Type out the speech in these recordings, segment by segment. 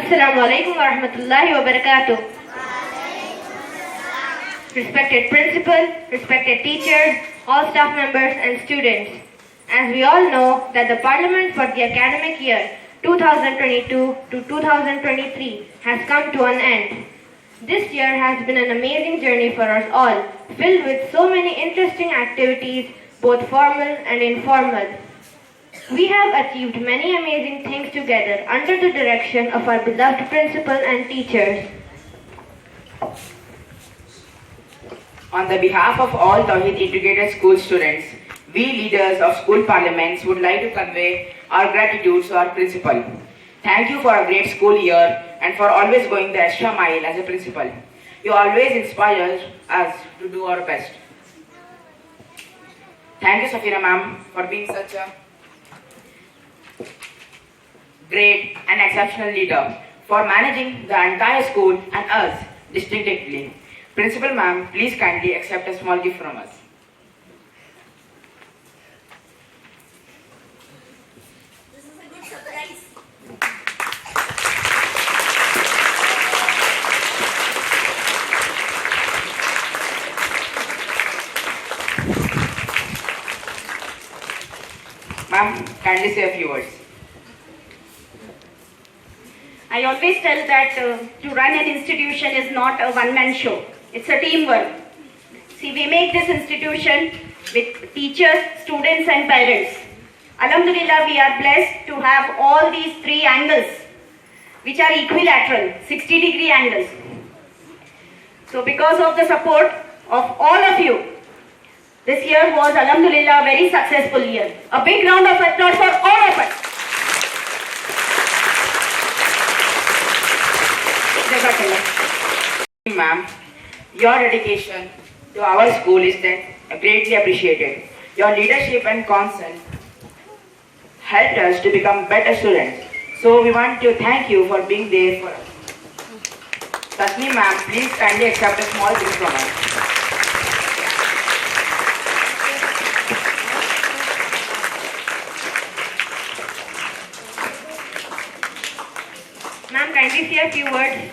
Assalamu alaikum wa rahmatullahi wa barakatuh. Respected principal, respected teachers, all staff members and students. As we all know that the Parliament for the academic year 2022 to 2023 has come to an end. This year has been an amazing journey for us all, filled with so many interesting activities, both formal and informal. We have achieved many amazing things together under the direction of our beloved principal and teachers. On the behalf of all Tauheed integrated school students, we leaders of school parliaments would like to convey our gratitude to our principal. Thank you for a great school year and for always going the extra mile as a principal. You always inspire us to do our best. Thank you, Safira ma'am, for being such a great and exceptional leader, for managing the entire school and us distinctively. Principal ma'am, please kindly accept a small gift from us. This is a good surprise. Ma'am, kindly say a few words. I always tell that to run an institution is not a one-man show. It's a teamwork. See, we make this institution with teachers, students and parents. Alhamdulillah, we are blessed to have all these three angles, which are equilateral, 60-degree angles. So because of the support of all of you, this year was, alhamdulillah, a very successful year. A big round of applause for all of us. Ma'am, your dedication to our school is then greatly appreciated. Your leadership and concern helped us to become better students. So we want to thank you for being there for us. Tasneem ma'am, please kindly accept a small gift from us. Ma'am, kindly say a few words.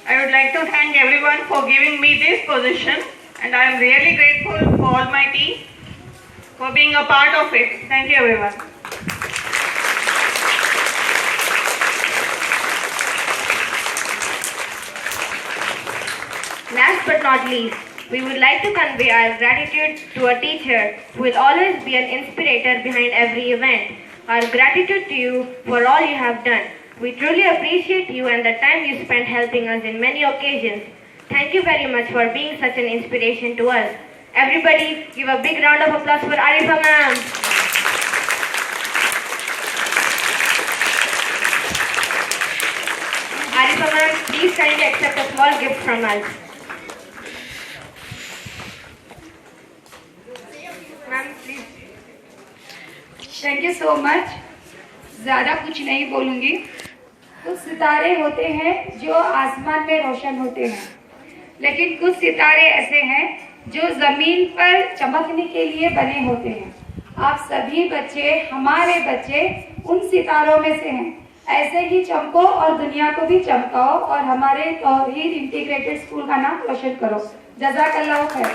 I would like to thank everyone for giving me this position, and I am really grateful for all my team for being a part of it. Thank you everyone. Last but not least, we would like to convey our gratitude to a teacher who will always be an inspirator behind every event. Our gratitude to you for all you have done. We truly appreciate you and the time you spent helping us in many occasions. Thank you very much for being such an inspiration to us. Everybody, give a big round of applause for Arifa ma'am. Arifa ma'am, please kindly accept a small gift from us. Ma'am, please. Thank you so much. ज़्यादा कुछ नहीं बोलूँगी. कुछ सितारे होते हैं जो आसमान में रोशन होते हैं, लेकिन कुछ सितारे ऐसे हैं जो ज़मीन पर चमकने के लिए बने होते हैं. आप सभी बच्चे, हमारे बच्चे उन सितारों में से हैं. ऐसे ही चमको और दुनिया को भी चमकाओ और हमारे तौहीद इंटीग्रेटेड स्कूल का नाम रोशन करो. जज़ाकल्लाह खैर.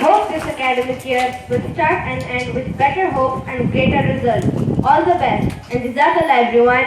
Hope this academic year will start and end with better hope and greater results. All the best and Jazakallah everyone.